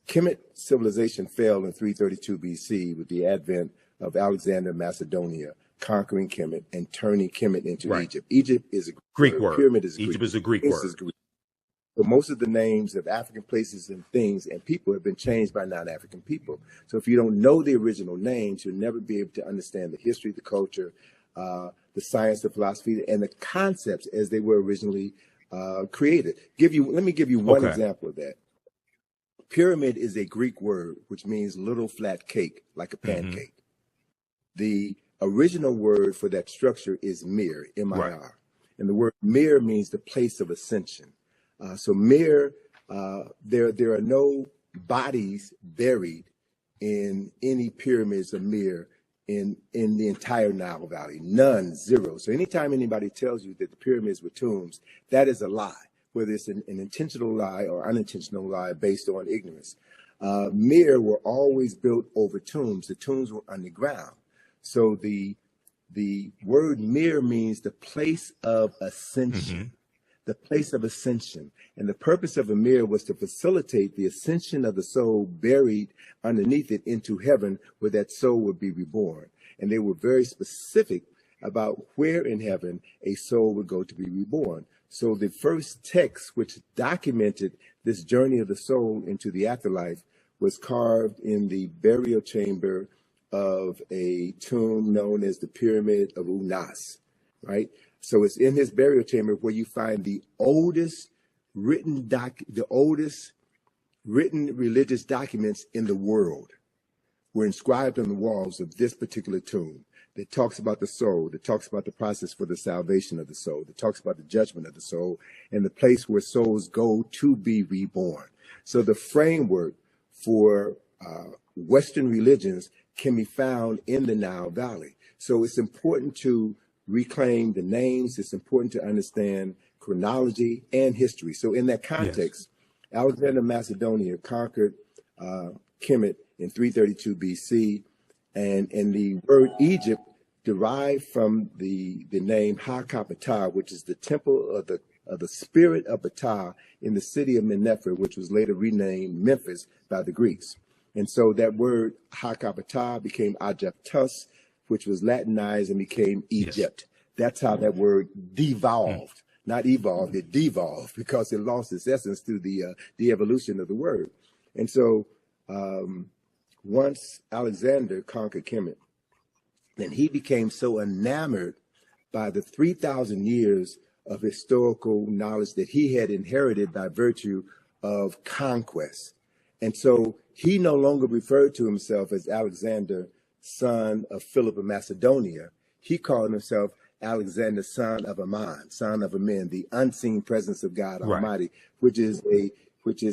Kemet civilization fell in 332 BC with the advent of Alexander of Macedonia conquering Kemet and turning Kemet into Egypt. Egypt is a Greek word. Pyramid is a Egypt Greek is a Greek word. So most of the names of African places and things and people have been changed by non-African people. So if you don't know the original names, you'll never be able to understand the history, the culture, the science, the philosophy, and the concepts as they were originally created. Let me give you one example of that. Pyramid is a Greek word, which means little flat cake, like a pancake. The original word for that structure is mir, M-I-R. And the word mir means the place of ascension. So mir, there are no bodies buried in any pyramids of mir in the entire Nile Valley. None, zero. So anytime anybody tells you that the pyramids were tombs, that is a lie, whether it's an intentional lie or unintentional lie based on ignorance. Mir were always built over tombs. The tombs were underground. So the word mir means the place of ascension. The place of ascension. And the purpose of a mir was to facilitate the ascension of the soul buried underneath it into heaven, where that soul would be reborn. And they were very specific about where in heaven a soul would go to be reborn. So the first text which documented this journey of the soul into the afterlife was carved in the burial chamber of a tomb known as the Pyramid of Unas, right? So it's in his burial chamber where you find the oldest written religious documents in the world were inscribed on the walls of this particular tomb that talks about the soul, that talks about the process for the salvation of the soul, that talks about the judgment of the soul, and the place where souls go to be reborn. So the framework for Western religions can be found in the Nile Valley. So it's important to reclaim the names. It's important to understand chronology and history. So in that context, Alexander of Macedonia conquered Kemet in 332 BC, and the word Egypt derived from the name Hekaptah, which is the temple of the spirit of Ptah in the city of Mennefer, which was later renamed Memphis by the Greeks. And so that word Hekaptah became Aigyptos, which was Latinized and became Egypt. That's how that word devolved, not evolved, it devolved because it lost its essence through the evolution of the word. And so once Alexander conquered Kemet, then he became so enamored by the 3,000 years of historical knowledge that he had inherited by virtue of conquest. And so he no longer referred to himself as Alexander, son of Philip of Macedonia. He called himself Alexander, son of Ammon, son of Amen, the unseen presence of God Almighty, which is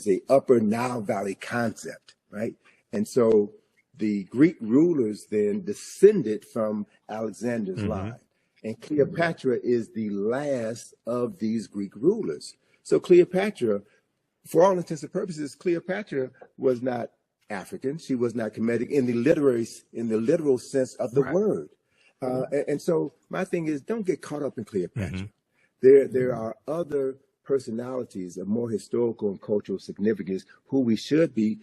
a upper Nile Valley concept, right? And so the Greek rulers then descended from Alexander's line, and Cleopatra is the last of these Greek rulers. So Cleopatra, for all intents and purposes, Cleopatra was not African. She was not Kemetic in the literal sense of the word. And so my thing is, don't get caught up in Cleopatra. There are other personalities of more historical and cultural significance who we should be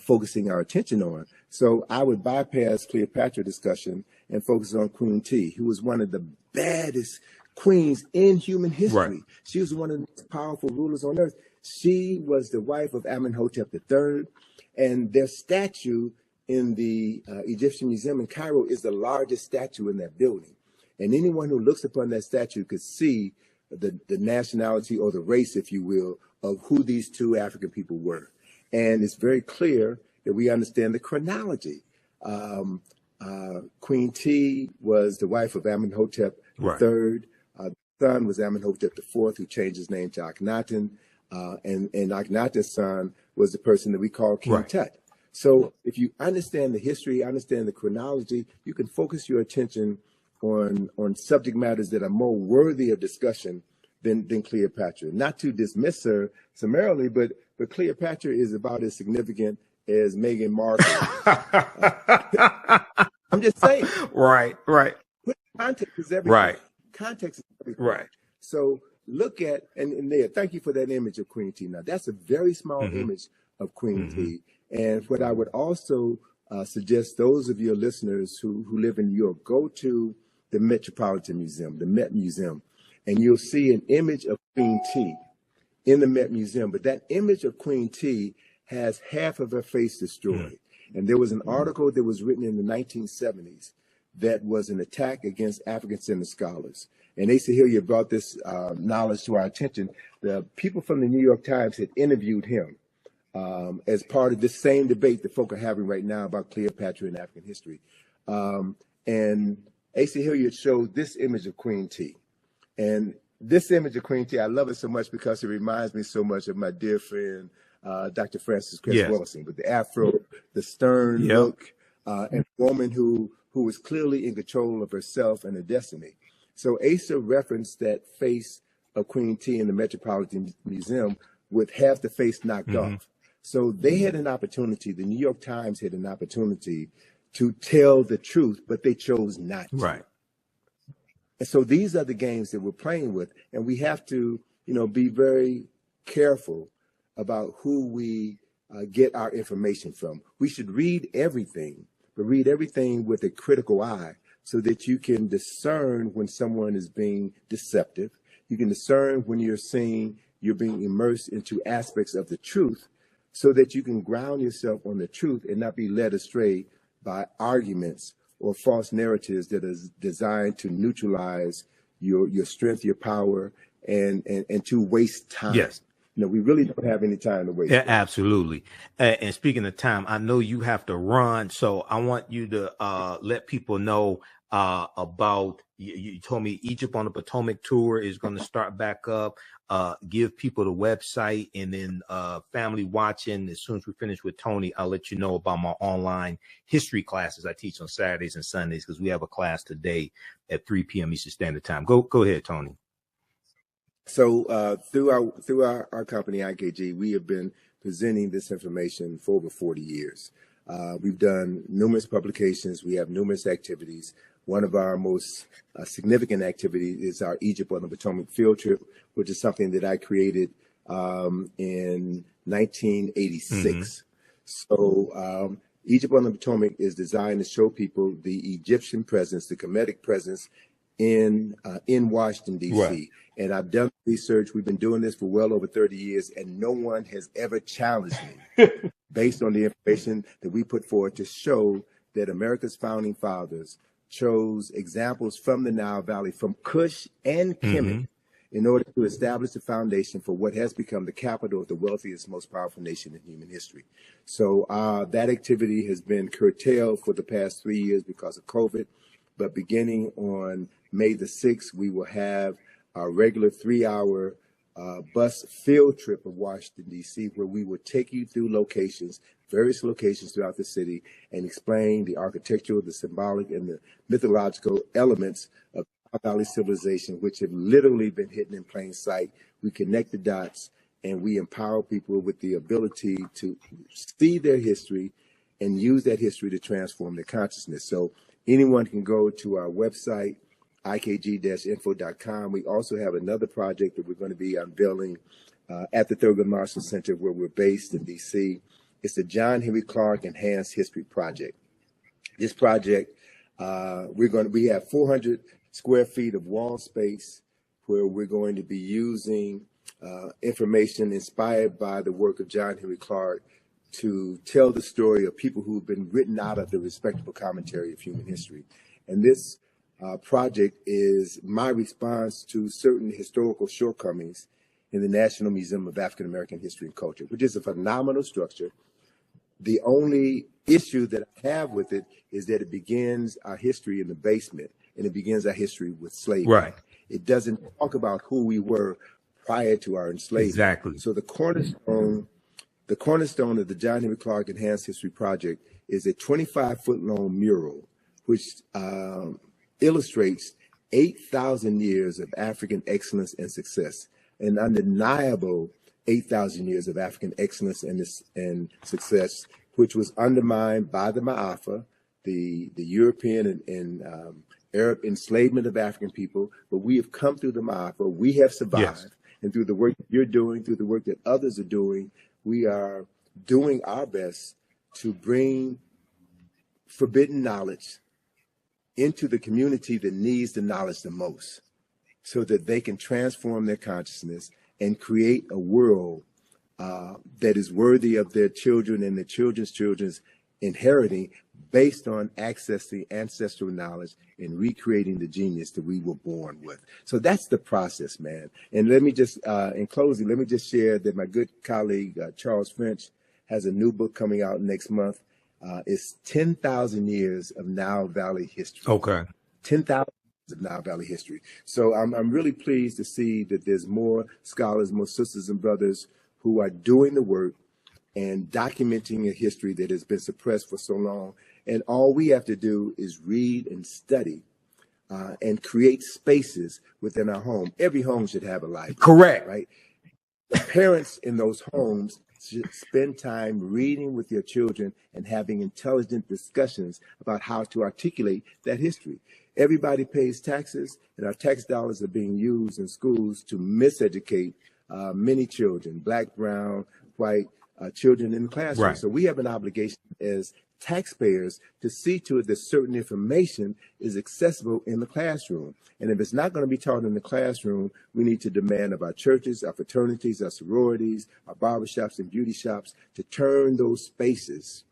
focusing our attention on. So I would bypass Cleopatra discussion and focus on Queen Tiye, who was one of the baddest queens in human history. She was one of the most powerful rulers on earth. She was the wife of Imhotep III, and their statue in the Egyptian Museum in Cairo is the largest statue in that building. And anyone who looks upon that statue could see the nationality or the race, if you will, of who these two African people were. And it's very clear that we understand the chronology. Queen Tiye was the wife of Amenhotep III. The son was Amenhotep IV, who changed his name to Akhenaten. And Akhenaten's son was the person that we call King Tut. So if you understand the history, understand the chronology, you can focus your attention on subject matters that are more worthy of discussion than Cleopatra. Not to dismiss her summarily, but Cleopatra is about as significant as Meghan Markle. I'm just saying. Right. Context is everything. Context is everything. So look at, and there, thank you for that image of Queen Tiye. Now, that's a very small image of Queen Tiye. And what I would also suggest those of your listeners who live in New York, go to the Metropolitan Museum, the Met Museum, and you'll see an image of Queen Tiye in the Met Museum. But that image of Queen Tiye has half of her face destroyed. And there was an article that was written in the 1970s that was an attack against African-centered scholars. And Asa Hilliard brought this knowledge to our attention. The people from the New York Times had interviewed him as part of this same debate that folk are having right now about Cleopatra and African history. And Asa Hilliard showed this image of Queen Tiye. And this image of Queen Tiye, I love it so much because it reminds me so much of my dear friend, Dr. Francis Chris Wilson, with the afro, the stern look, and a woman who was clearly in control of herself and her destiny. So Asa referenced that face of Queen Tiye in the Metropolitan Museum with half the face knocked off. So they had an opportunity, the New York Times had an opportunity to tell the truth, but they chose not to. Right. And so these are the games that we're playing with, and we have to, be very careful about who we get our information from. We should read everything, but read everything with a critical eye so that you can discern when someone is being deceptive. You can discern when you're being immersed into aspects of the truth so that you can ground yourself on the truth and not be led astray by arguments or false narratives that are designed to neutralize your strength, your power, and to waste time. Yes. We really don't have any time to waste. Yeah, absolutely. And speaking of time, I know you have to run, so I want you to let people know about, you told me Egypt on the Potomac Tour is going to start back up. Give people the website, and then family watching. As soon as we finish with Tony, I'll let you know about my online history classes I teach on Saturdays and Sundays, because we have a class today at 3 p.m. Eastern Standard Time. Go ahead, Tony. So through our company, IKG, we have been presenting this information for over 40 years. We've done numerous publications. We have numerous activities. One of our most significant activities is our Egypt on the Potomac field trip, which is something that I created in 1986. So Egypt on the Potomac is designed to show people the Egyptian presence, the Kemetic presence in Washington, D.C. Right. And I've done research. We've been doing this for well over 30 years, and no one has ever challenged me based on the information that we put forward to show that America's founding fathers chose examples from the Nile Valley, from Kush and Kemet, in order to establish the foundation for what has become the capital of the wealthiest, most powerful nation in human history. So that activity has been curtailed for the past 3 years because of COVID. But beginning on May the 6th, we will have our regular 3-hour bus field trip of Washington, D.C., where we will take you through various locations throughout the city, and explain the architectural, the symbolic, and the mythological elements of Nile Valley civilization, which have literally been hidden in plain sight. We connect the dots, and we empower people with the ability to see their history and use that history to transform their consciousness. So anyone can go to our website, ikg-info.com. We also have another project that we're going to be unveiling at the Thurgood Marshall Center, where we're based in D.C. It's the John Henry Clark Enhanced History Project. This project, we have 400 square feet of wall space where we're going to be using information inspired by the work of John Henry Clark to tell the story of people who've been written out of the respectable commentary of human history. And this project is my response to certain historical shortcomings in the National Museum of African American History and Culture, which is a phenomenal structure. The only issue that I have with it is that it begins our history in the basement, and it begins our history with slavery. Right. It doesn't talk about who we were prior to our enslavement. Exactly. So the cornerstone of the John Henry Clark Enhanced History Project is a 25-foot long mural, which illustrates 8,000 years of African excellence and success, an undeniable 8,000 years of African excellence and success, which was undermined by the Ma'afa, the European and Arab enslavement of African people. But we have come through the Ma'afa. We have survived. Yes. And through the work that you're doing, through the work that others are doing, we are doing our best to bring forbidden knowledge into the community that needs the knowledge the most, so that they can transform their consciousness and create a world that is worthy of their children and their children's children's inheriting, based on accessing ancestral knowledge and recreating the genius that we were born with. So that's the process, man. And let me just, in closing, let me just share that my good colleague, Charles French, has a new book coming out next month. It's 10,000 years of Nile Valley history. Okay. 10,000 of Nile Valley history. So I'm really pleased to see that there's more scholars, more sisters and brothers who are doing the work and documenting a history that has been suppressed for so long. And all we have to do is read and study and create spaces within our home. Every home should have a library. Correct. Right? The parents in those homes should spend time reading with your children and having intelligent discussions about how to articulate that history. Everybody pays taxes, and our tax dollars are being used in schools to miseducate many children, black, brown, white, children in the classroom. Right. So we have an obligation as taxpayers to see to it that certain information is accessible in the classroom. And if it's not going to be taught in the classroom, we need to demand of our churches, our fraternities, our sororities, our barbershops and beauty shops to turn those spaces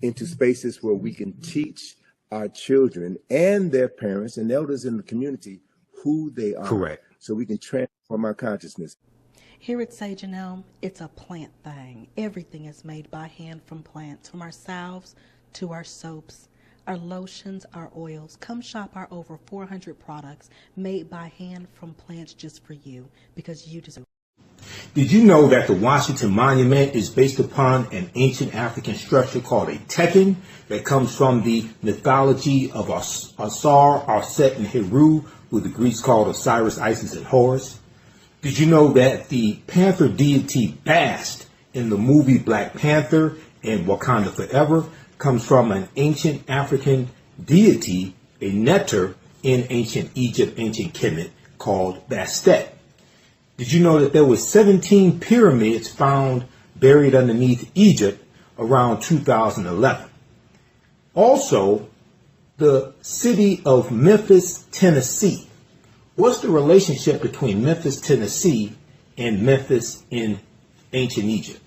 into spaces where we can teach our children and their parents and elders in the community who they are. Correct. So we can transform our consciousness. Here at Sage and Elm, it's a plant thing. Everything is made by hand from plants, from our salves to our soaps, our lotions, our oils. Come shop our over 400 products made by hand from plants just for you, because you deserve it. Did you know that the Washington Monument is based upon an ancient African structure called a tekken that comes from the mythology of Asar, Arset, and Heru, who the Greeks called Osiris, Isis, and Horus? Did you know that the panther deity Bast in the movie Black Panther and Wakanda Forever comes from an ancient African deity, a neter in ancient Egypt, ancient Kemet, called Bastet? Did you know that there were 17 pyramids found buried underneath Egypt around 2011? Also, the city of Memphis, Tennessee. What's the relationship between Memphis, Tennessee and Memphis in ancient Egypt?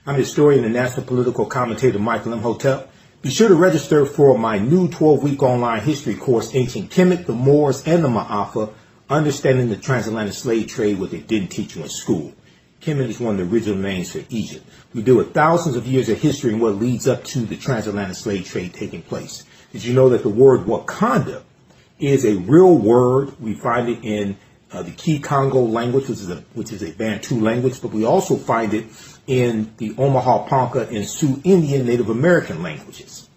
I'm historian and national political commentator Michael Imhotep. Be sure to register for my new 12-week online history course, Ancient Kemet, the Moors, and the Ma'afa, Understanding the Transatlantic Slave Trade, what they didn't teach you in school. Kemet is one of the original names for Egypt. We deal with thousands of years of history and what leads up to the transatlantic slave trade taking place. Did you know that the word Wakanda is a real word? We find it in the Key Congo language, which is a Bantu language, but we also find it in the Omaha Ponca and Sioux Indian Native American languages.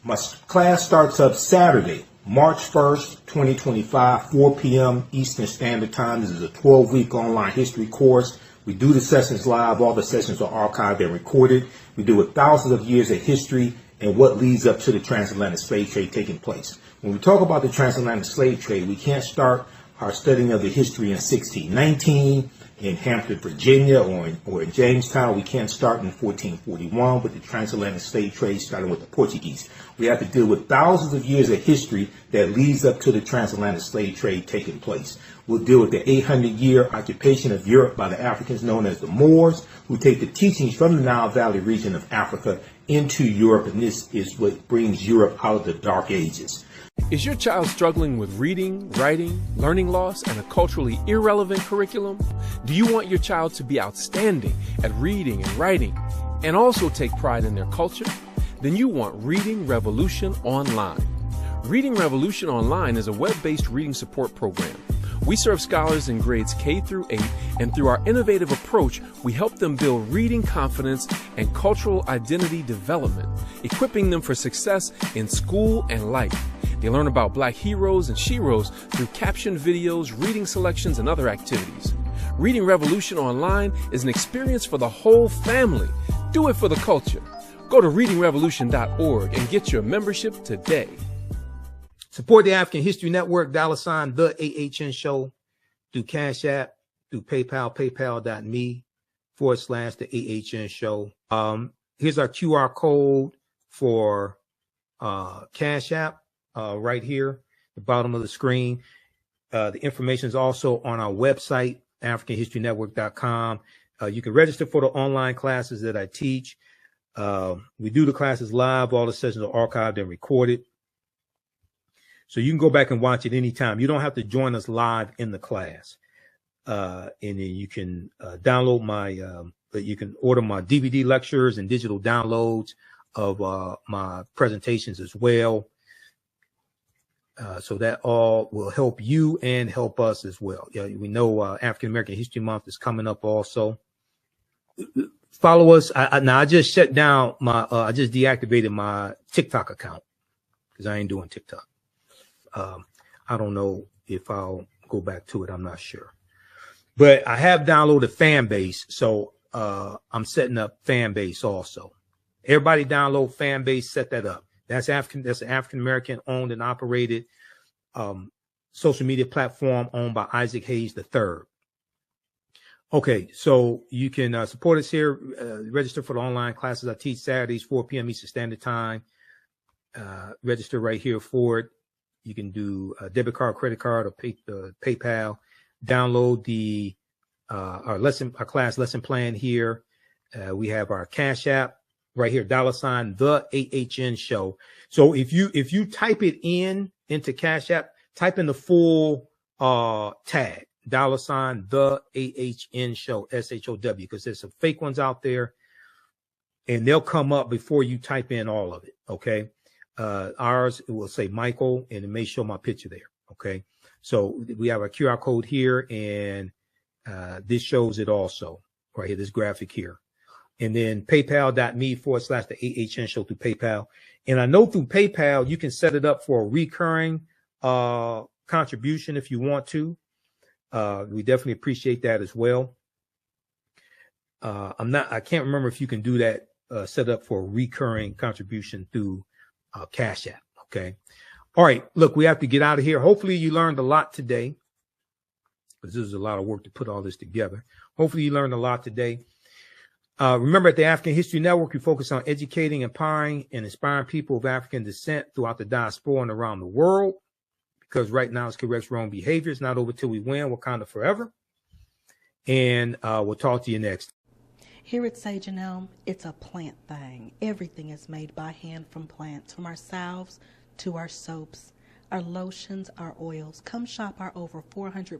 My class starts up Saturday, March 1st, 2025, 4 p.m. Eastern Standard Time. This is a 12-week online history course. We do the sessions live. All the sessions are archived and recorded. We do with thousands of years of history and what leads up to the transatlantic slave trade taking place. When we talk about the transatlantic slave trade, we can't start our studying of the history in 1619 in Hampton, Virginia, or in Jamestown. We can't start in 1441 with the transatlantic slave trade starting with the Portuguese. We have to deal with thousands of years of history that leads up to the transatlantic slave trade taking place. We'll deal with the 800-year occupation of Europe by the Africans known as the Moors, who take the teachings from the Nile Valley region of Africa into Europe, and this is what brings Europe out of the Dark Ages. Is your child struggling with reading, writing, learning loss, and a culturally irrelevant curriculum? Do you want your child to be outstanding at reading and writing and also take pride in their culture? Then you want Reading Revolution Online. Reading Revolution Online is a web-based reading support program. We serve scholars in grades K through 8, and through our innovative approach, we help them build reading confidence and cultural identity development, equipping them for success in school and life. They learn about Black heroes and sheroes through captioned videos, reading selections, and other activities. Reading Revolution Online is an experience for the whole family. Do it for the culture. Go to readingrevolution.org and get your membership today. Support the African History Network, $ the AHN Show, through Cash App, through PayPal, paypal.me/the AHN Show. here's our QR code for Cash App right here, the bottom of the screen. The information is also on our website, AfricanHistoryNetwork.com. You can register for the online classes that I teach. We do the classes live. All the sessions are archived and recorded. So you can go back and watch it anytime. You don't have to join us live in the class. And then you can download you can order my DVD lectures and digital downloads of my presentations as well. So that all will help you and help us as well. Yeah, we know African American History Month is coming up also. Follow us. Now I just shut down I just deactivated my TikTok account because I ain't doing TikTok. I don't know if I'll go back to it. I'm not sure. But I have downloaded Fanbase, so I'm setting up Fanbase also. Everybody download Fanbase, set that up. That's an African American owned and operated social media platform owned by Isaac Hayes III. Okay, so you can support us here. Register for the online classes I teach Saturdays, 4 p.m. Eastern Standard Time. Register right here for it. You can do a debit card, credit card, or PayPal. Download our class lesson plan here. We have our Cash App right here, $ the AHN show. So if you type it into Cash App, type in the full tag, $ the AHN show, SHOW, because there's some fake ones out there and they'll come up before you type in all of it. Okay. Ours, it will say Michael and it may show my picture there. Okay. So we have a QR code here and this shows it also right here, this graphic here. And then paypal.me/the AHN show through PayPal. And I know through PayPal, you can set it up for a recurring contribution if you want to. We definitely appreciate that as well. I can't remember if you can do that set up for a recurring contribution through Cash App. Okay. All right. Look, we have to get out of here. Hopefully you learned a lot today because this is a lot of work to put all this together. Hopefully you learned a lot today. Remember, at the African History Network, we focus on educating, empowering, and inspiring people of African descent throughout the diaspora and around the world. Because right now it's corrects wrong behavior. It's not over till we win. Wakanda forever. And we'll talk to you next. Here at Sage and Elm, it's a plant thing. Everything is made by hand from plants, from our salves to our soaps, our lotions, our oils. Come shop our over 400